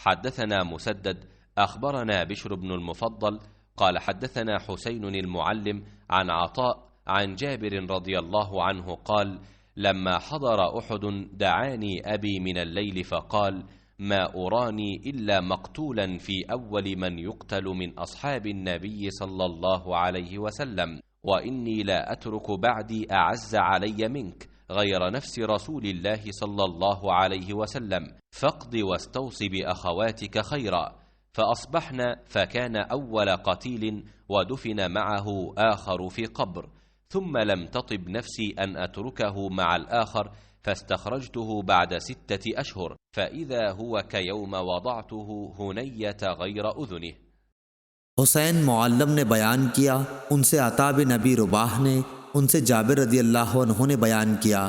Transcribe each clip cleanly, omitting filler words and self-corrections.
حدثنا مسدد أخبرنا بشر بن المفضل قال حدثنا حسين المعلم عن عطاء عن جابر رضي الله عنه قال لما حضر أحد دعاني أبي من الليل فقال ما أراني إلا مقتولا في أول من يقتل من أصحاب النبي صلى الله عليه وسلم، وإني لا أترك بعدي أعز علي منك غير نفس رسول الله صلى الله عليه وسلم، فاقض واستوص بأخواتك خيرا. فأصبحنا فكان أول قتيل ودفن معه آخر في قبر، ثم لم تطب نفسي أن أتركه مع الآخر، فاستخرجته بعد 6 أشهر فإذا هو كيوم وضعته هنية غير أذنه۔ حسین معلم نے بیان کیا، ان سے عطا بن ابی رباح نے، ان سے جابر رضی اللہ عنہ نے بیان کیا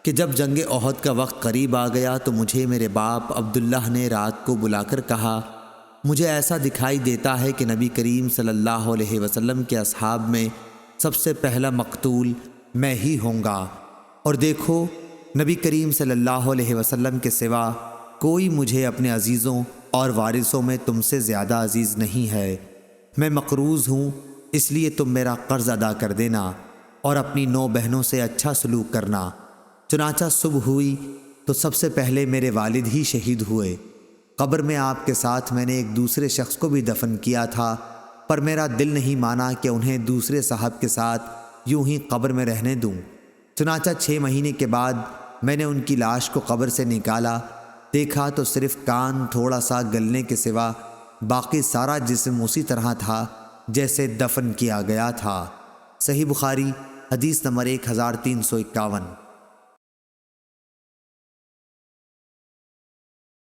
کہ جب جنگ احد کا وقت قریب آ گیا تو مجھے میرے باپ عبداللہ نے رات کو بلا کر کہا مجھے ایسا دکھائی دیتا ہے کہ نبی کریم صلی اللہ علیہ وسلم کے اصحاب میں سب سے پہلا مقتول میں ہی ہوں گا، اور دیکھو نبی کریم صلی اللہ علیہ وسلم کے سوا کوئی مجھے اپنے عزیزوں اور وارثوں میں تم سے زیادہ عزیز نہیں ہے، میں مقروض ہوں، اس لیے تم میرا قرض ادا کر دینا اور اپنی 9 بہنوں سے اچھا سلوک کرنا۔ چنانچہ صبح ہوئی تو سب سے پہلے میرے والد ہی شہید ہوئے۔ قبر میں آپ کے ساتھ میں نے ایک دوسرے شخص کو بھی دفن کیا تھا، پر میرا دل نہیں مانا کہ انہیں دوسرے صاحب کے ساتھ یوں ہی قبر میں رہنے دوں۔ چنانچہ 6 مہینے کے بعد میں نے ان کی لاش کو قبر سے نکالا، دیکھا تو صرف کان تھوڑا سا گلنے کے سوا باقی سارا جسم اسی طرح تھا جیسے دفن کیا گیا تھا۔ صحیح بخاری حدیث نمبر 1351۔